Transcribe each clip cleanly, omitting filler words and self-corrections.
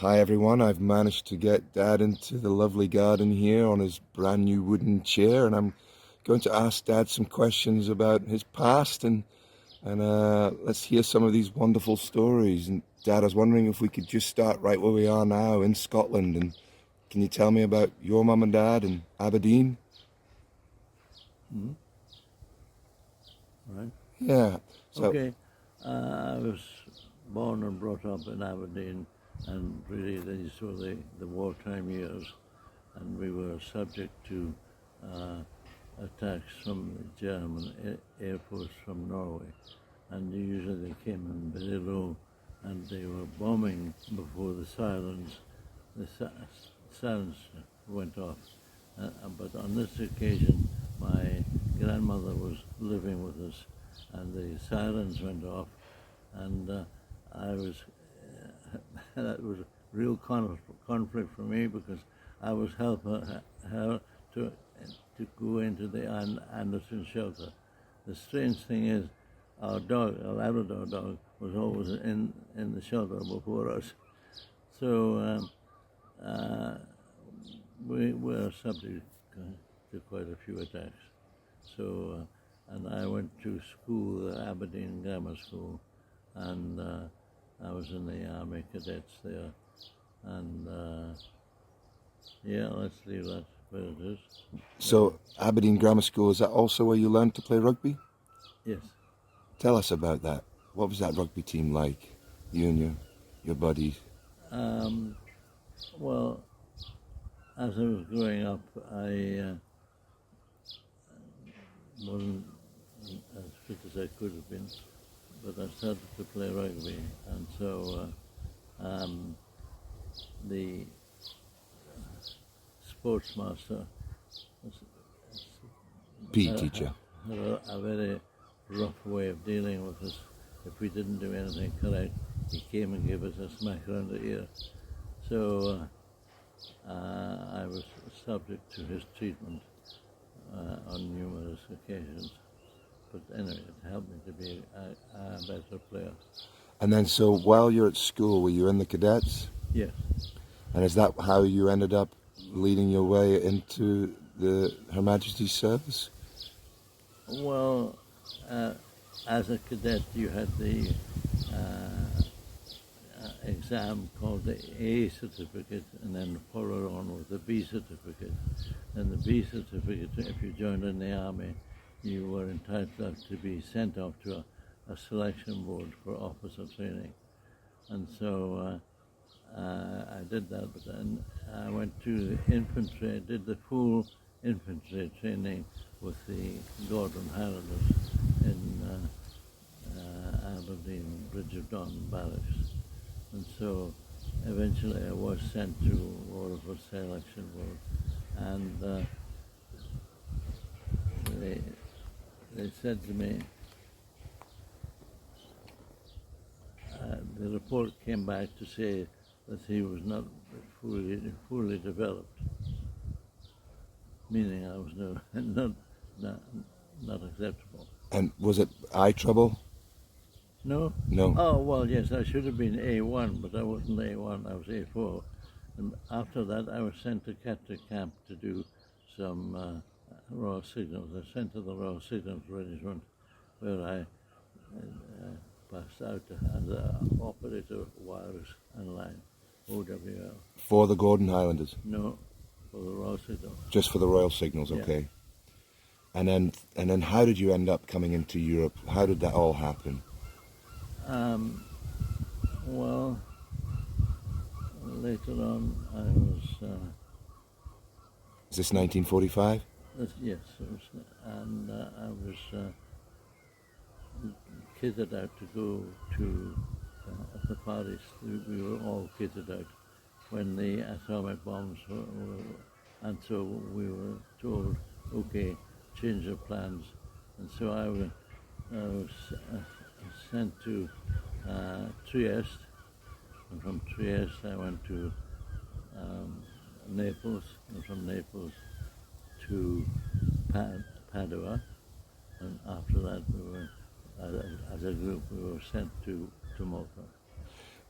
Hi everyone, I've managed to get Dad into the lovely garden here on his brand new wooden chair, and I'm going to ask Dad some questions about his past and let's hear some of these wonderful stories. And Dad, I was wondering if we could just start right where we are now in Scotland, and can you tell me about your mum and dad in Aberdeen? Mm, right. Yeah. So, Okay. I was born and brought up in Aberdeen, and really these were the wartime years, and we were subject to uh, attacks from the German Air Force from Norway, and usually they came in very low, and they were bombing before the sirens went off. But on this occasion, my grandmother was living with us, and the sirens went off, and I was that was a real conflict for me because I was helping her to go into the Anderson shelter. The strange thing is, our dog, a Labrador dog, was always in the shelter before us. So we were subject to quite a few attacks. So, and I went to school, Aberdeen Grammar School, and I was in the Army Cadets there. And yeah, let's leave that where it is. so Aberdeen Grammar School, is that also where you learned to play rugby? Yes. Tell us about that. What was that rugby team like? You and your buddies. Um, well, as I was growing up, I wasn't as fit as I could have been, but I started to play rugby, and so the sports master PE had, teacher. had a very rough way of dealing with us. If we didn't do anything correct, he came and gave us a smack around the ear. So I was subject to his treatment on numerous occasions. But anyway, it helped me to be a better player. And then, so while you're at school, were you in the cadets? Yes. And is that how you ended up leading your way into the Her Majesty's service? Well, uh, as a cadet, you had the exam called the A certificate, and then followed on with the B certificate. And the B certificate, if you joined in the army, you were entitled to be sent off to a selection board for officer training. And so I did that, but then I went to the infantry. I did the full infantry training with the Gordon Highlanders in Aberdeen Bridge of Don barracks. And so eventually I was sent to Waterford Selection Board, and they said to me, the report came back to say that he was not fully developed, meaning I was not, not acceptable. And was it eye trouble? No? No. Oh, well, yes, I should have been A1, but I wasn't A1, I was A4. And after that, I was sent to Catterick Camp to do some Royal Signals. I was sent to the Royal Signals Regiment, where I passed out as an operator of wires and line, OWL. For the Gordon Highlanders? No, for the Royal Signals. Just for the Royal Signals, Yeah. okay. And then how did you end up coming into Europe? How did that all happen? Well, later on, I was. Is this 1945? Yes, it was, and I was kitted out to go to the Far East. We were all kitted out when the atomic bombs were, and so we were told, okay, change your plans. And so I was sent to Trieste, and from Trieste I went to Naples, and from Naples to Padua, and after that we were, as a group, we were sent to Malta.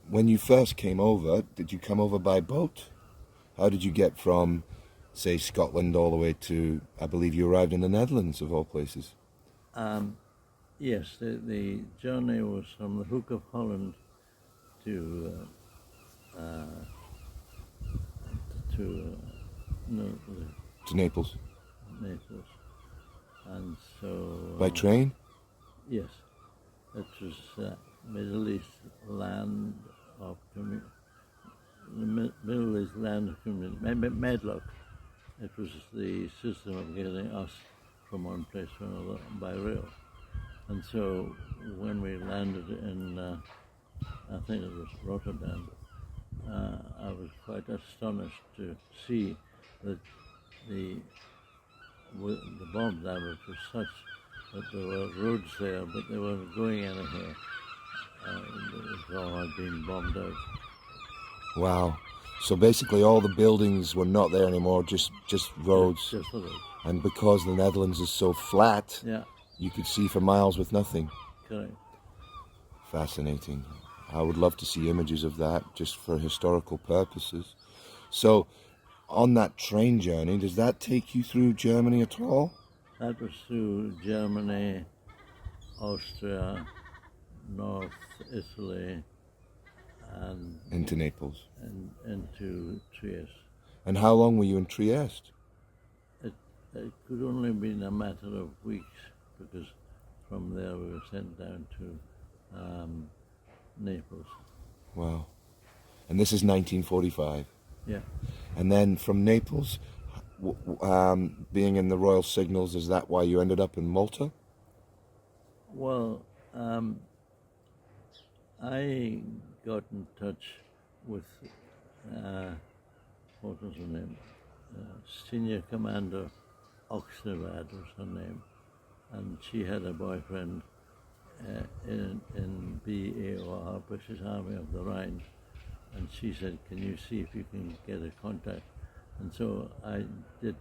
when you first came over, did you come over by boat? How did you get from, say, Scotland all the way to, I believe you arrived in the Netherlands, of all places? Um, yes, the journey was from the Hook of Holland to no, To Naples? Naples, and so By train? yes, it was Middle East land of Middle East land of community, Medlock. It was the system of getting us from one place to another by rail. And so when we landed in, I think it was Rotterdam, I was quite astonished to see that the the bomb damage was such that there were roads there, but they weren't going anywhere. It all had been bombed out. Wow. So basically all the buildings were not there anymore, just roads. Just the roads. And because the Netherlands is so flat, Yeah, you could see for miles with nothing. correct. Fascinating. I would love to see images of that just for historical purposes. So, on that train journey, does that take you through Germany at all? That was through Germany, Austria, North Italy, and Into Naples. into Trieste. And how long were you in Trieste? It, it could only have been a matter of weeks because from there we were sent down to Naples. Wow. And this is 1945. Yeah. And then from Naples, being in the Royal Signals, is that why you ended up in Malta? Well, I got in touch with what was her name? Senior Commander Oxnevad was her name, and she had a boyfriend in BAOR, British Army of the Rhine, and she said, "Can you see if you can get a contact?" And so I did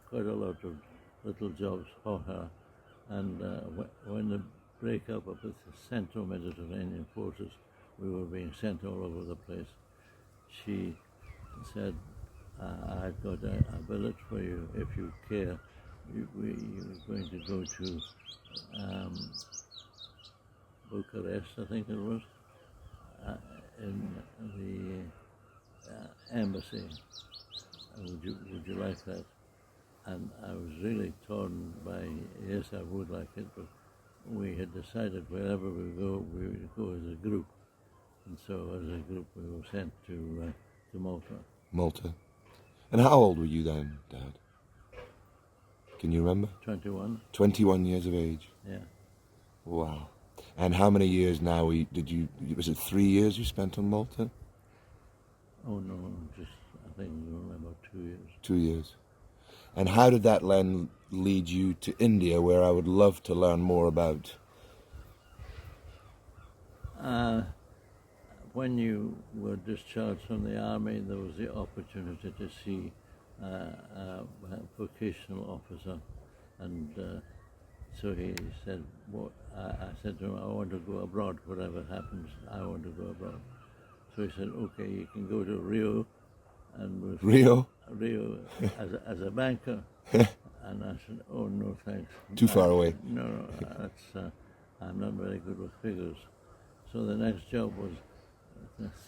quite a lot of little jobs for her, and when the breakup of the Central Mediterranean forces, we were being sent all over the place. She said, "I've got a billet for you if you care. You're going to go to Bucharest, I think it was, in the embassy. Would you like that?" And I was really torn by, yes, I would like it, but we had decided wherever we would go as a group. And so as a group we were sent to Malta. Malta. And how old were you then, Dad? Can you remember? 21, 21 years of age. yeah. Wow. And how many years now was it 3 years you spent on Malta? Oh no, just, I think only about 2 years. 2 years. And how did that then lead you to India, where I would love to learn more about? When you were discharged from the army, there was the opportunity to see a vocational officer, and so he said, I said to him, "I want to go abroad, whatever happens, I want to go abroad." So he said, "Okay, you can go to Rio, and Rio? as a banker." And I said, "Oh no, thanks. Too far away. No, that's I'm not very good with figures." So the next job was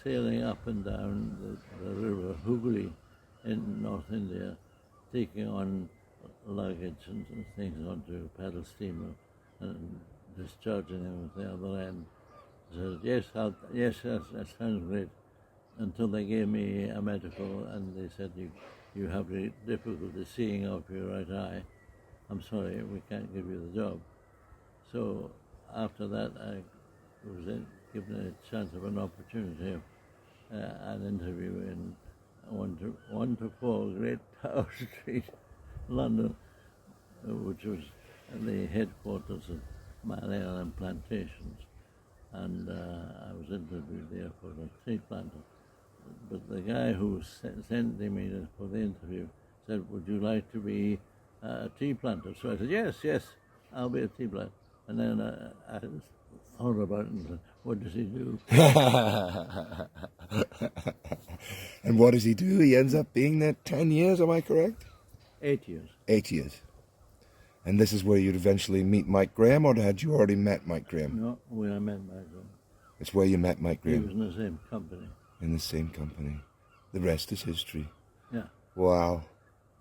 sailing up and down the river Hooghly in North India, taking on luggage and things onto a paddle steamer and discharging them at the other end. I said, yes, that sounds great. Until they gave me a medical and they said, you have difficulty seeing out of your right eye. I'm sorry, we can't give you the job. So after that, I was given a chance of an opportunity of an interview in 1 to 4 Great Tower Street, London, which was the headquarters of Malayalam plantations. And I was interviewed there for a tea planter. But the guy who sent me for the interview said, "Would you like to be a tea planter?" So I said, yes, I'll be a tea planter. And then I thought about it and said, what does he do? And what does he do? He ends up being there 10 years, am I correct? 8 years. 8 years. And this is where you'd eventually meet Mike Graham, or had you already met Mike Graham? No, when I met Michael, It's where you met Mike he Graham. was in the same company. In the same company. The rest is history. Yeah. Wow.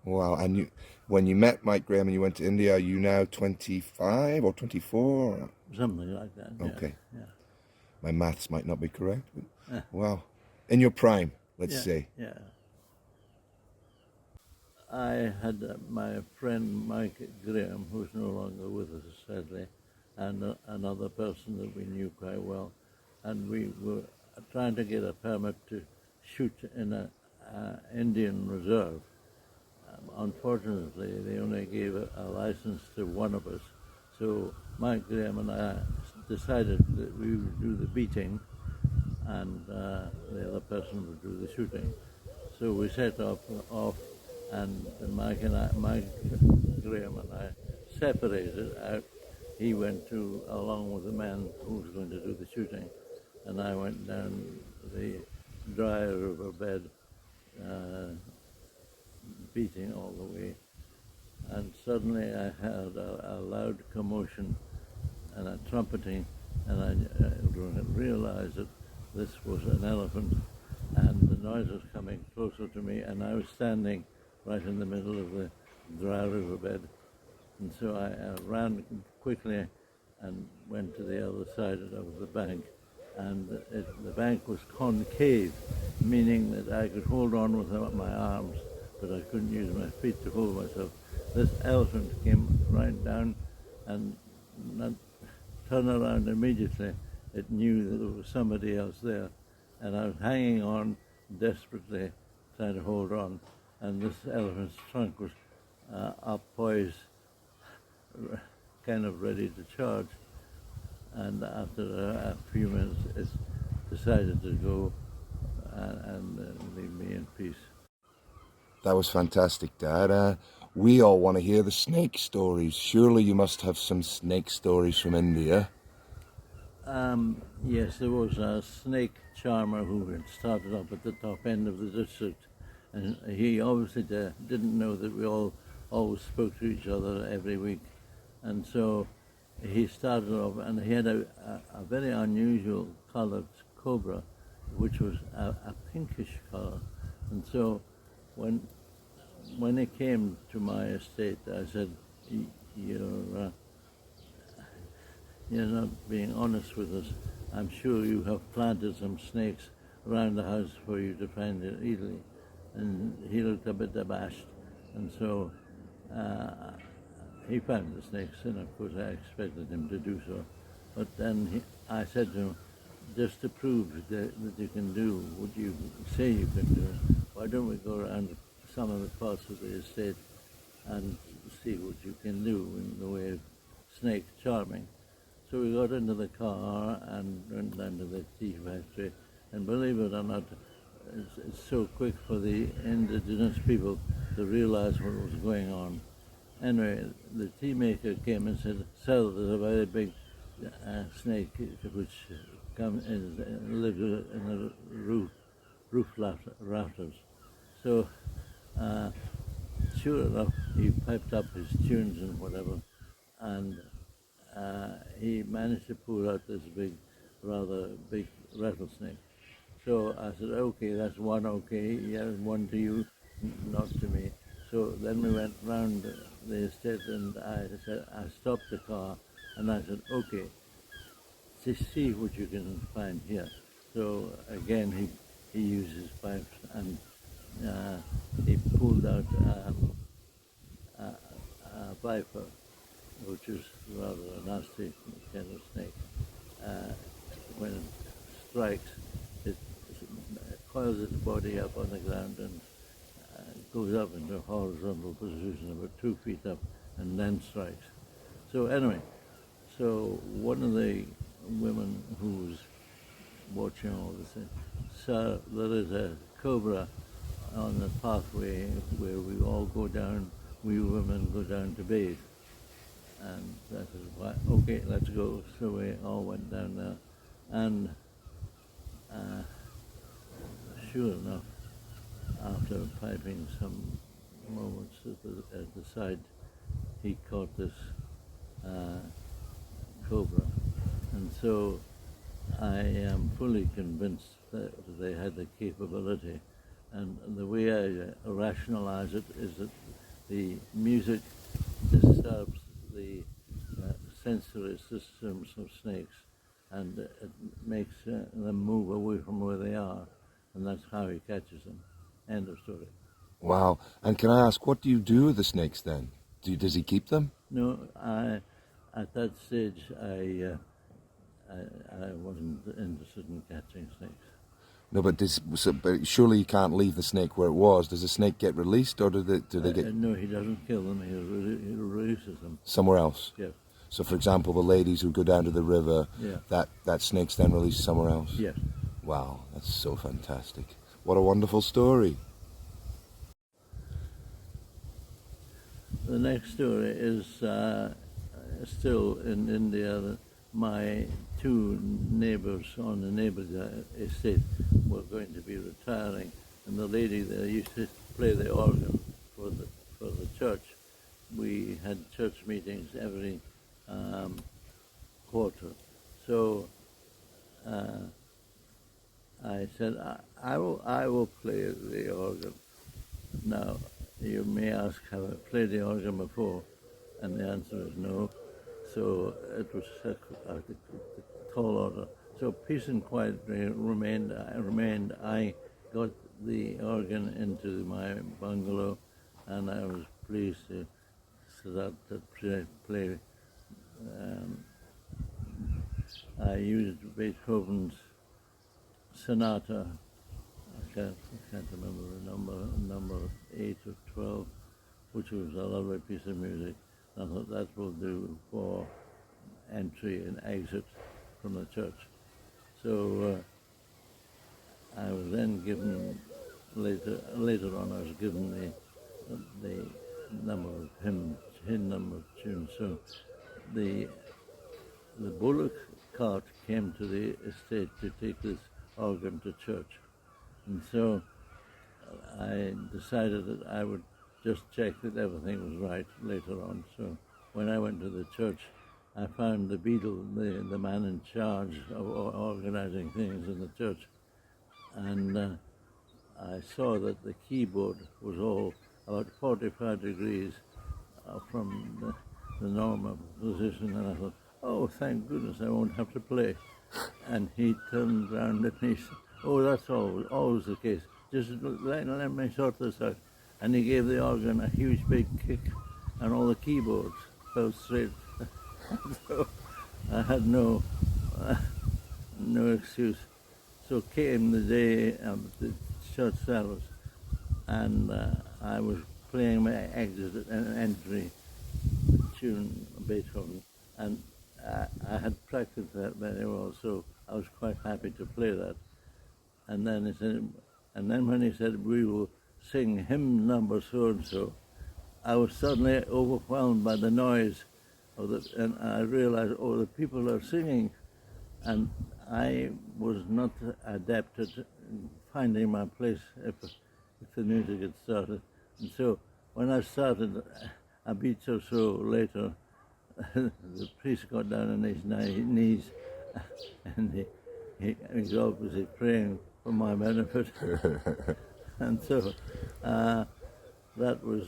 Wow. And when you met Mike Graham and you went to India, are you now 25 or 24? Something like that. Yeah. Okay. Yeah. My maths might not be correct, but Yeah. wow. In your prime, let's Yeah. say. Yeah. I had my friend Mike Graham, who's no longer with us, sadly, and another person that we knew quite well, and we were trying to get a permit to shoot in a Indian reserve. Unfortunately, they only gave a license to one of us, so Mike Graham and I decided that we would do the beating, and the other person would do the shooting. So we set off, and Mike Graham and I separated out. He went along with the man who was going to do the shooting, and I went down the dry river bed, beating all the way. And suddenly I heard a loud commotion and a trumpeting, and I realized that this was an elephant, and the noise was coming closer to me, and I was standing right in the middle of the dry riverbed. And so I ran quickly and went to the other side of the bank, and the bank was concave, meaning that I could hold on with my arms, but I couldn't use my feet to hold myself. This elephant came right down and not turned around immediately. It knew that there was somebody else there, and I was hanging on desperately, trying to hold on, and this elephant's trunk was up poised, kind of ready to charge. And after a few minutes, it decided to go and leave me in peace. That was fantastic, Dad. We all want to hear the snake stories. Surely you must have some snake stories from India. Yes, there was a snake charmer who had started up at the top end of the district, and he obviously didn't know that we all always spoke to each other every week, and so he started off, and he had a very unusual coloured cobra, which was a pinkish colour, and so when he came to my estate, I said, You're not being honest with us. I'm sure you have planted some snakes around the house for you to find it easily." And he looked a bit abashed, and so he found the snakes, and of course I expected him to do so. But then I said to him, just to prove that you can do what you say you can do, why don't we go around some of the parts of the estate and see what you can do in the way of snake charming. So we got into the car and went down to the tea factory, and believe it or not, it's so quick for the indigenous people to realize what was going on. Anyway, the tea maker came and said, "Sir, there's a very big snake which lives in the roof rafters." So, sure enough, he piped up his tunes and whatever, and he managed to pull out this rather big rattlesnake. So I said, "Okay, that's one, okay, yeah, one to you, not to me." So then we went round the estate, and I stopped the car, and I said, "Okay, see what you can find here." So again, he used his pipes, and he pulled out a viper, which is rather a nasty kind of snake. When it strikes, it coils its body up on the ground and goes up into a horizontal position about 2 feet up, and then strikes. So anyway, so one of the women who was watching all this said, "Sir, there is a cobra on the pathway where we all go down, we women go down to bathe." And I said, "Okay, let's go." So we all went down there, And sure enough, after piping some moments at the side, he caught this cobra. And so I am fully convinced that they had the capability. And the way I rationalize it is that the music disturbs the sensory systems of snakes, and it makes them move away from where they are, and that's how he catches them. End of story. Wow. And can I ask, what do you do with the snakes then? Does he keep them? No, at that stage, I wasn't interested in catching snakes. No, but surely you can't leave the snake where it was. Does the snake get released, or do they get No, he doesn't kill them. He releases them. somewhere else? Yes. So, for example, the ladies who go down to the river, Yeah. that snake's then released somewhere else? Yes. Wow, that's so fantastic. What a wonderful story. The next story is still in India. My two neighbours on the neighbour's estate were going to be retiring, and the lady there used to play the organ for the church. We had church meetings every quarter. So I said, I will play the organ. Now, you may ask, have I played the organ before? And the answer is no. So it was a tall order. So peace and quiet remained. I got the organ into my bungalow, and I was pleased to start to play. I used Beethoven's sonata. I can't remember the number 8 or 12, which was a lovely piece of music. I thought that will do for entry and exit from the church. So I was then given later on. I was given the number of hymn number of tunes. So the bullock cart came to the estate to take this organ to church, and so I decided that I would just check that everything was right later on. So when I went to the church, I found the beadle, the man in charge of organizing things in the church, and I saw that the keyboard was all about 45 degrees from the normal position, and I thought, oh, thank goodness I won't have to play. And he turned around and he said, oh, that's always the case. Just let me sort this out. And he gave the organ a huge big kick, and all the keyboards fell straight. So I had no excuse. So came the day of the church service, and I was playing my exit and entry tune, Beethoven, and I had practiced that very well, so I was quite happy to play that. And then he said, and then when he said we will sing hymn number so and so, I was suddenly overwhelmed by the noise of and I realized, oh, the people are singing, and I was not adept at finding my place if the music had started. And so when I started a beat or so later, the priest got down on his knees, and he was obviously praying for my benefit. And so that was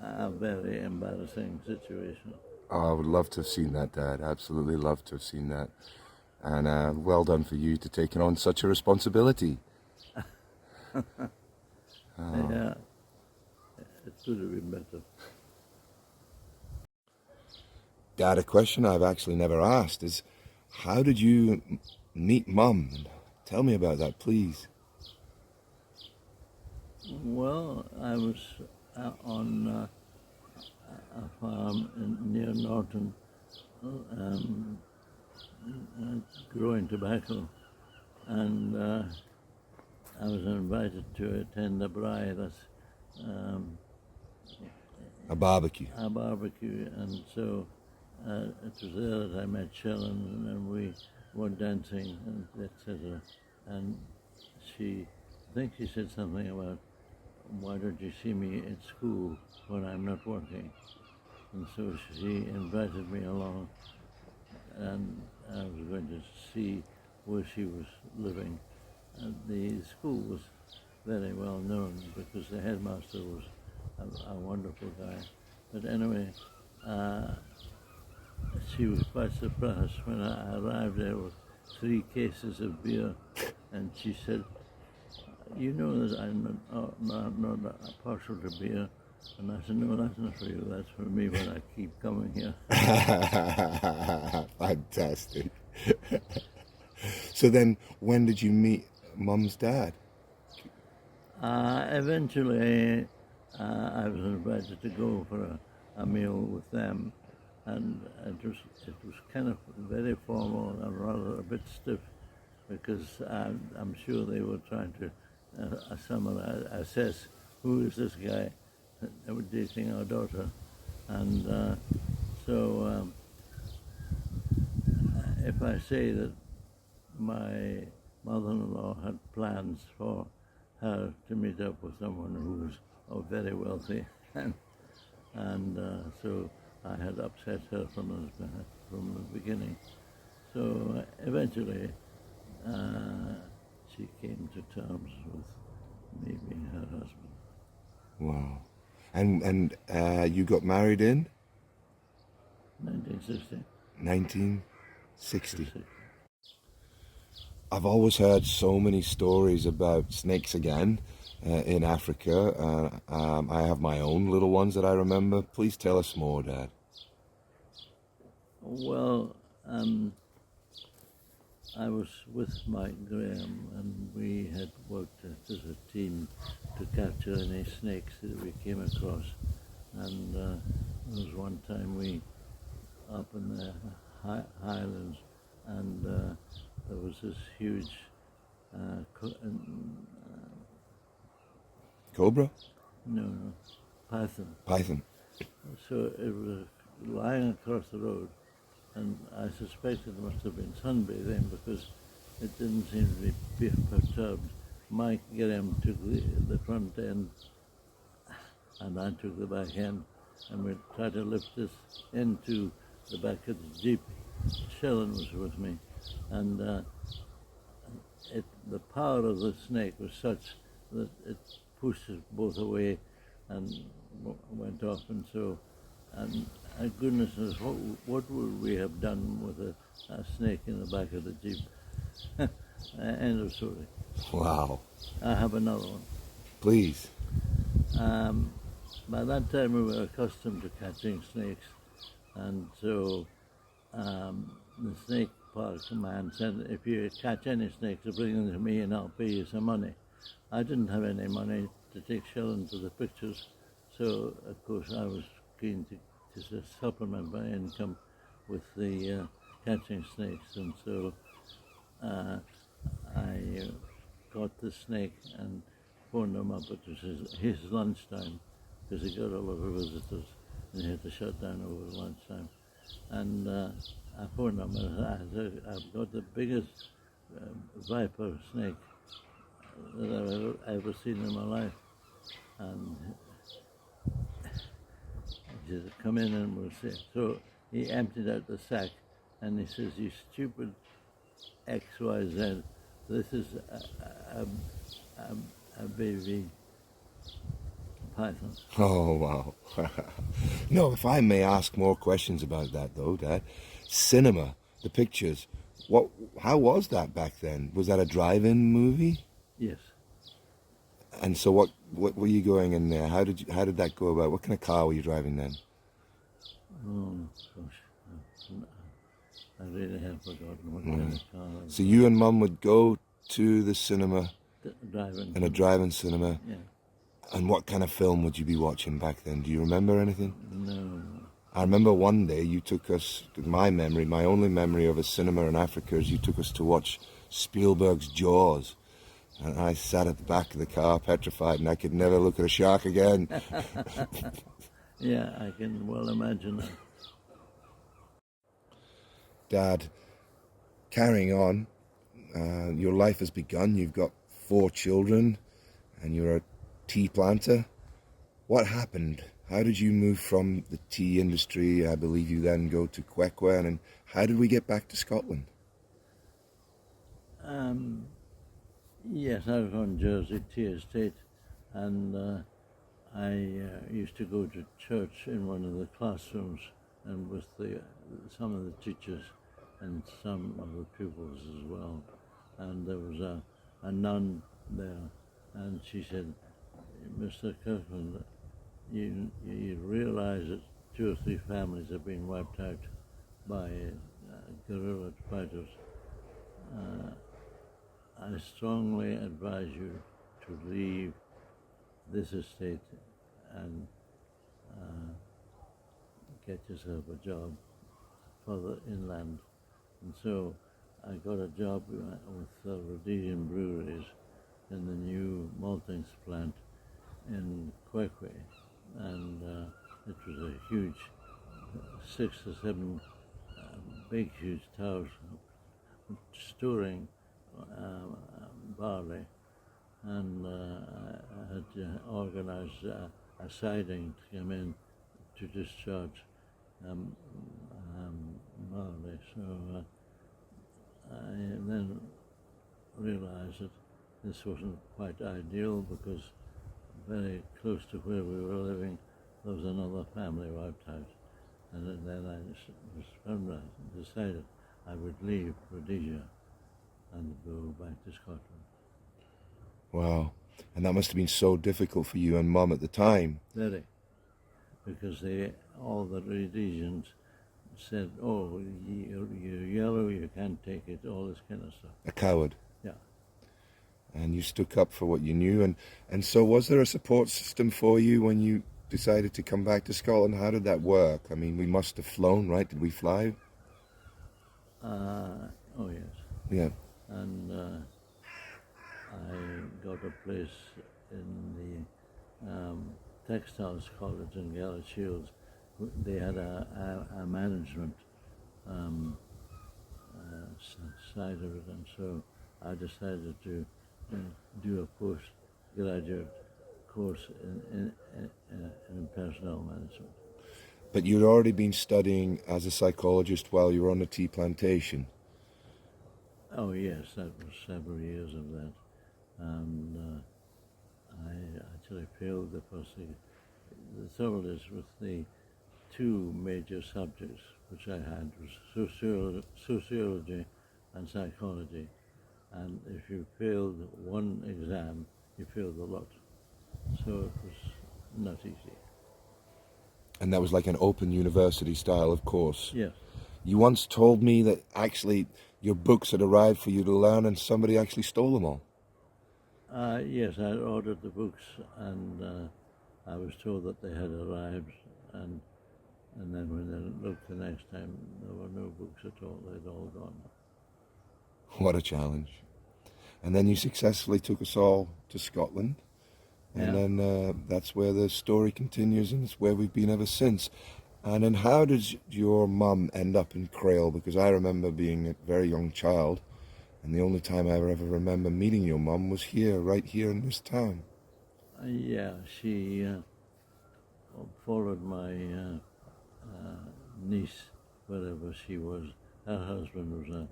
a very embarrassing situation. Oh, I would love to have seen that, Dad. Absolutely love to have seen that. And well done for you to taking on such a responsibility. Yeah, it could have been better. Dad, a question I've actually never asked is, how did you meet Mum? Tell me about that, please. Well, I was on a farm near Norton, growing tobacco, and I was invited to attend a braai, that's A barbecue. and so it was there that I met Shellen, and we were dancing, and etc. And I think she said something about, why don't you see me at school when I'm not working? And so she invited me along, and I was going to see where she was living. And the school was very well known because the headmaster was a wonderful guy. But anyway, she was quite surprised when I arrived there with 3 cases of beer, and she said, you know that I'm not partial to beer. And I said, no, that's not for you, that's for me when I keep coming here. Fantastic. So then, when did you meet Mum's dad? Eventually, I was invited to go for a meal with them, and it was kind of very formal and rather a bit stiff, because I'm sure they were trying to assess who is this guy that was dating our daughter, and so if I say that my mother-in-law had plans for her to meet up with someone who was very wealthy, and so I had upset her from the beginning. So eventually, she came to terms with me being her husband. Wow. And you got married in 1960. 1960. I've always heard so many stories about snakes again in Africa. I have my own little ones that I remember. Please tell us more, Dad. Well, I was with Mike Graham, and we had worked as a team to capture any snakes that we came across. And there was one time we up in the highlands, and there was this huge Cobra? no, python. Python. So it was lying across the road, and I suspected it must have been sunbathing because it didn't seem to be perturbed. Mike Graham took the front end, and I took the back end, and we tried to lift this into the back of the Jeep. Shellen was with me, and the power of the snake was such that it pushed us both away and went off, and so, and goodness knows what would we have done with a snake in the back of the Jeep. End of story. Wow. I have another one. Please. By that time we were accustomed to catching snakes, and so the snake park man said, if you catch any snakes, bring them to me and I'll pay you some money. I didn't have any money to take Shellen to the pictures, so of course I was keen to supplement my income with the catching snakes, and so I got the snake and phoned him up. It was his lunchtime, because he got a lot of visitors and he had to shut down over lunchtime. And I phoned him and I said, I've got the biggest viper snake that I've ever seen in my life. And he said, come in and we'll see. So he emptied out the sack and he says, you stupid XYZ, this is a baby python. Oh, wow. No, if I may ask more questions about that, though, Dad. Cinema, the pictures, how was that back then? Was that a drive-in movie? Yes. And so what were you going in there? How did that go about? What kind of car were you driving then? Oh, gosh. I really have forgotten what kind of car. So you and Mum would go to the cinema, Driving. in a drive-in cinema, Yeah. and what kind of film would you be watching back then? Do you remember anything? No. I remember one day you took us, my only memory of a cinema in Africa is you took us to watch Spielberg's Jaws. And I sat at the back of the car petrified and I could never look at a shark again. Yeah, I can well imagine that. Dad, carrying on, your life has begun. You've got 4 children, and you're a tea planter. What happened? How did you move from the tea industry? I believe you then go to Kwekwen, and how did we get back to Scotland? Yes, I was on Jersey Tea Estate, and I used to go to church in one of the classrooms and with some of the teachers and some of the pupils as well. And there was a nun there, and she said, "Mr. Kirkland, you realize that 2 or 3 families have been wiped out by guerrilla fighters. I strongly advise you to leave this estate and get yourself a job further inland." And so I got a job with Rhodesian Breweries in the new maltings plant in Kwekwe, and it was a huge 6 or 7 big huge towers storing barley, and I had organised a siding to come in to discharge barley. So I then realised that this wasn't quite ideal, because very close to where we were living there was another family wiped out, and then I decided I would leave Rhodesia and go back to Scotland. Wow. And that must have been so difficult for you and Mum at the time. Very, because all the Rhodesians said, "Oh, you're yellow, you can't take it," all this kind of stuff. A coward. Yeah. And you stuck up for what you knew. And so was there a support system for you when you decided to come back to Scotland? How did that work? I mean, we must have flown, right? Did we fly? Oh, yes. Yeah. And I got a place in the Textiles College in Galashiels. They had a management side of it, and so I decided to do a postgraduate course in personnel management. But you'd already been studying as a psychologist while you were on the tea plantation. Oh yes, that was several years of that, and I actually failed because the trouble is with the 2 major subjects which I had was sociology and psychology, and if you failed one exam, you failed a lot. So it was not easy. And that was like an open university style of course. Yes. You once told me that actually your books had arrived for you to learn and somebody actually stole them all. Yes, I ordered the books, and I was told that they had arrived, and then when I looked the next time, there were no books at all. They'd all gone. What a challenge. And then you successfully took us all to Scotland. And then that's where the story continues, and it's where we've been ever since. And then how did your mum end up in Crail? Because I remember being a very young child, and the only time I ever remember meeting your mum was here, right here in this town. Yeah, she followed my niece wherever she was. Her husband was a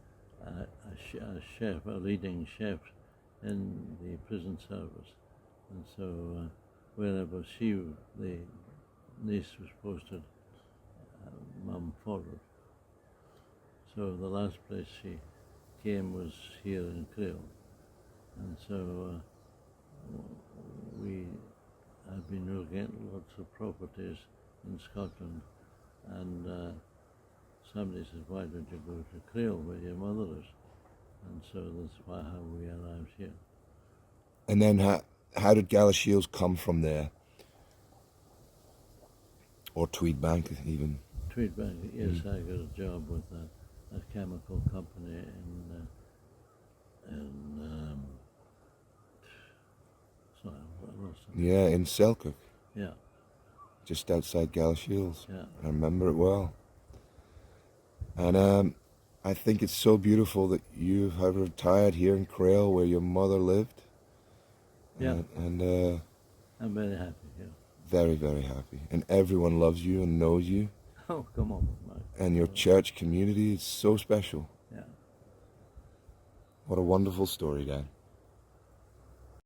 chef, a leading chef in the prison service. And so wherever the niece was posted, Mum followed. So the last place she came was here in Crail. And so we have been looking at lots of properties in Scotland, and somebody said, "Why don't you go to Crail where your mother is?" And so that's how we arrived here. And then how did Galashiels come from there? Or Tweedbank even? Tweedbank, yes, I got a job with a chemical company sorry, I lost it. Yeah, in Selkirk, Yeah, just outside Galashiels. yeah. I remember it well. And I think it's so beautiful that you have retired here in Crail where your mother lived. Yeah. And I'm very happy here. very, very happy. And everyone loves you and knows you. Oh, come on, Mark. And your church community is so special. Yeah. What a wonderful story, Dad.